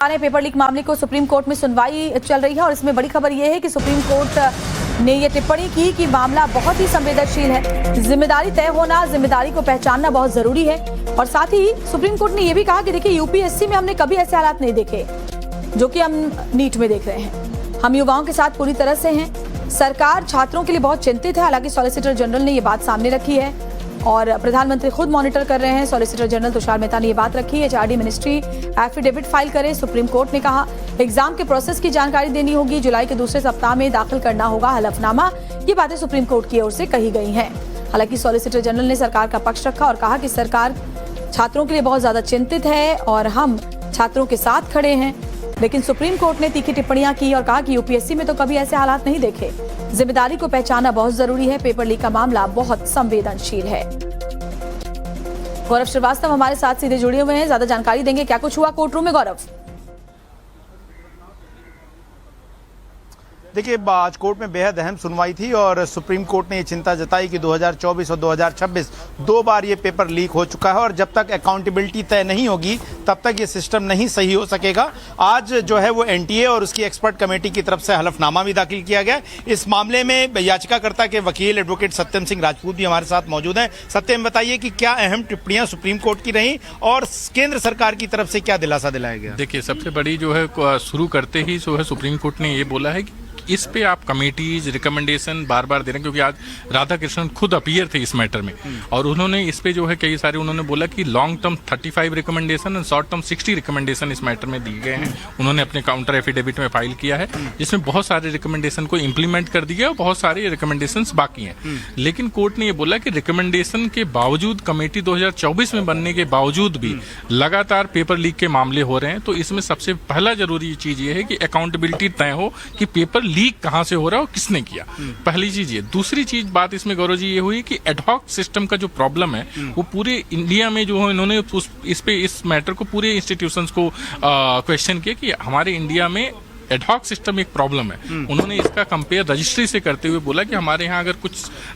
Paper leak मामले को supreme court में सुनवाई चल रही है और इसमें बड़ी खबर यह है कि सुप्रीम कोर्ट ने यह टिप्पणी की कि मामला बहुत ही संवेदनशील है। जिम्मेदारी तय होना, जिम्मेदारी को पहचानना बहुत जरूरी है। और साथ ही सुप्रीम कोर्ट ने यह भी कहा कि देखिए, यूपीएससी में हमने कभी ऐसे हालात नहीं देखे जो कि हम नीट में देख रहे हैं। हम युवाओं के साथ पूरी तरह से हैं। सरकार छात्रों के लिए बहुत चिंतित है। हालांकि सॉलिसिटर जनरल ने यह बात सामने रखी है और प्रधानमंत्री खुद मॉनिटर कर रहे हैं। सॉलिसिटर जनरल तुषार मेहता ने यह बात रखी है। एचआरडी मिनिस्ट्री एफिडेविट फाइल करे। सुप्रीम कोर्ट ने कहा एग्जाम के प्रोसेस की जानकारी देनी होगी। जुलाई के दूसरे सप्ताह में दाखिल करना होगा हलफनामा। ये बातें सुप्रीम कोर्ट की ओर से कही गई हैं। हालांकि सॉलिसिटर जनरल ने सरकार का पक्ष रखा और कहा कि सरकार छात्रों के लिए बहुत ज्यादा चिंतित है और हम छात्रों के साथ खड़े हैं। लेकिन सुप्रीम कोर्ट ने तीखी टिप्पणियां की और कहा कि यूपीएससी में तो कभी ऐसे हालात नहीं देखे। जिम्मेदारी को पहचानना बहुत जरूरी है। पेपर लीक का मामला बहुत संवेदनशील है। गौरव श्रीवास्तव हमारे साथ सीधे जुड़े हुए हैं, ज्यादा जानकारी देंगे। क्या कुछ हुआ कोर्ट रूम में, गौरव? देखिए, आज कोर्ट में बेहद अहम सुनवाई थी और सुप्रीम कोर्ट ने ये चिंता जताई कि 2024 और 2026 दो बार ये पेपर लीक हो चुका है और जब तक अकाउंटेबिलिटी तय नहीं होगी तब तक ये सिस्टम नहीं सही हो सकेगा। आज जो है वो एनटीए और उसकी एक्सपर्ट कमेटी की तरफ से हलफनामा भी दाखिल किया गया। इस मामले में याचिकाकर्ता के वकील एडवोकेट सत्यम सिंह राजपूत भी हमारे साथ मौजूद हैं। सत्यम, बताइए कि क्या अहम टिप्पणियां सुप्रीम कोर्ट की रही और केंद्र सरकार की तरफ से क्या दिलासा दिलाया गया? देखिए, सबसे बड़ी जो है शुरू करते ही जो है सुप्रीम कोर्ट ने ये बोला है कि इस पे आप कमेटीज रिकमेंडेशन बार बार दे रहे हैं, क्योंकि आज राधा कृष्णन खुद अपीयर थे इस मैटर में और उन्होंने इस पे जो है कई सारे उन्होंने बोला कि लॉन्ग टर्म 35 रिकमेंडेशन और शॉर्ट टर्म 60 रिकमेंडेशन इस मैटर में दिए गए हैं। उन्होंने अपने काउंटर एफिडेविट में फाइल किया है जिसमें बहुत सारे रिकमेंडेशन को इम्प्लीमेंट कर दिया और बहुत सारे रिकमेंडेशन बाकी हैं। लेकिन कोर्ट ने ये बोला कि रिकमेंडेशन के बावजूद, कमेटी 2024 में बनने के बावजूद भी लगातार पेपर लीक के मामले हो रहे हैं। तो इसमें सबसे पहला जरूरी चीज ये है कि अकाउंटेबिलिटी तय हो कि पेपर लीक कहां से हो रहा है और किसने किया। पहली चीज ये। दूसरी चीज बात इसमें गौरव जी ये हुई कि एडहॉक सिस्टम का जो प्रॉब्लम है वो पूरे इंडिया में जो है इन्होंने इस मैटर को पूरे इंस्टीट्यूशंस को क्वेश्चन किया कि हमारे इंडिया में एडहॉक सिस्टम एक प्रॉब्लम है। उन्होंने इसका कंपेयर रजिस्ट्री से करते हुए बोला कि हमारे यहाँ अगर कुछ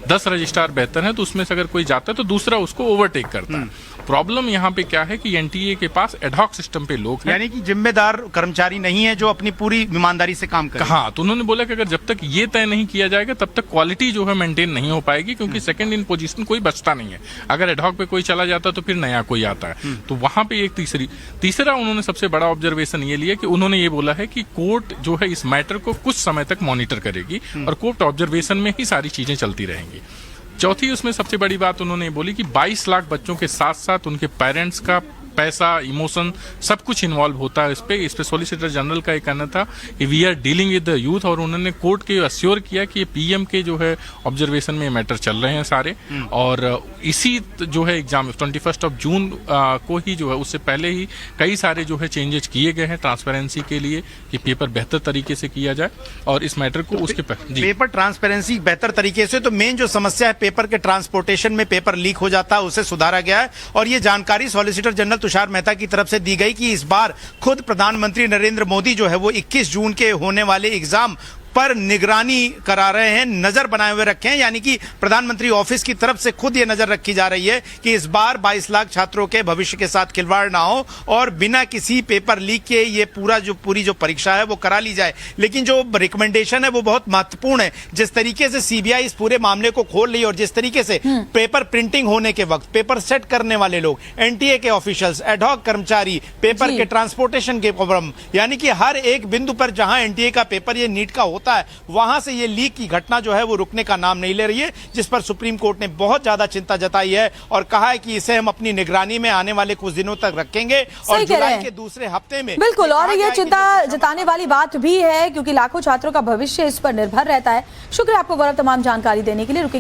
10 रजिस्ट्रार बेहतर हैं तो उसमें से अगर कोई जाता है तो दूसरा उसको ओवरटेक करता है। प्रॉब्लम यहाँ पे क्या है कि एनटीए के पास एडहॉक सिस्टम पे लोग हैं, यानी कि जिम्मेदार कर्मचारी नहीं है जो अपनी पूरी ईमानदारी से काम करे। हाँ, तो उन्होंने बोला कि अगर जब तक ये तय नहीं किया जाएगा तब तक क्वालिटी जो है मेंटेन नहीं हो पाएगी, क्योंकि सेकंड इन पोजीशन कोई बचता नहीं है। अगर एडहॉक पे कोई चला जाता है तो फिर नया कोई आता है। तो वहां पे एक तीसरा उन्होंने सबसे बड़ा ऑब्जर्वेशन ये लिया कि उन्होंने ये बोला है कि कोर्ट जो है इस मैटर को कुछ समय तक मॉनिटर करेगी और कोर्ट ऑब्जर्वेशन में ही सारी चीजें चलती रहेंगी। चौथी उसमें सबसे बड़ी बात उन्होंने बोली कि 22 लाख बच्चों के साथ साथ उनके पेरेंट्स का पैसा, इमोशन सब कुछ इन्वॉल्व होता है। इस पे सॉलिसिटर जनरल का एक कहना था कि we are dealing with the youth और उन्होंने कोर्ट के अश्योर किया कि ये पीएम के जो है ऑब्जर्वेशन में मैटर चल रहे हैं सारे। और इसी जो है एग्जाम 21 जून को ही जो है उससे पहले ही कई सारे जो है चेंजेस किए गए हैं ट्रांसपेरेंसी के लिए कि पेपर बेहतर तरीके से किया जाए और इस मैटर को उसके पेपर ट्रांसपेरेंसी बेहतर तरीके से। तो मेन जो समस्या है पेपर के ट्रांसपोर्टेशन में पेपर लीक हो जाता है, उसे सुधारा गया है। और ये जानकारी सॉलिसिटर जनरल तुषार मेहता की तरफ से दी गई कि इस बार खुद प्रधानमंत्री नरेंद्र मोदी जो है वो 21 जून के होने वाले एग्जाम पर निगरानी करा रहे हैं, नजर बनाए हुए रखे हैं। यानी कि प्रधानमंत्री ऑफिस की तरफ से खुद ये नजर रखी जा रही है कि इस बार 22 लाख छात्रों के भविष्य के साथ खिलवाड़ ना हो और बिना किसी पेपर लीक के ये पूरी जो परीक्षा है वो करा ली जाए। लेकिन जो रिकमेंडेशन है वो बहुत महत्वपूर्ण है। जिस तरीके से सीबीआई इस पूरे मामले को खोल रही है और जिस तरीके से पेपर प्रिंटिंग होने के वक्त पेपर सेट करने वाले लोग, एनटीए के ऑफिशियल्स, एडहॉक कर्मचारी, पेपर के ट्रांसपोर्टेशन के प्रॉब्लम, यानी कि हर एक बिंदु पर जहां एनटीए का पेपर ये नीट का होता है वहां से ये लीक की घटना जो है वो रुकने का नाम नहीं ले रही है, जिस पर सुप्रीम कोर्ट ने बहुत ज्यादा चिंता जताई है और कहा है कि इसे हम अपनी निगरानी में आने वाले कुछ दिनों तक रखेंगे और जुलाई के दूसरे हफ्ते में। बिल्कुल, और ये चिंता जताने वाली बात भी है क्योंकि लाखों छात्रों का भविष्य इस पर निर्भर रहता है। शुक्रिया आपको गौरव तमाम जानकारी देने के लिए।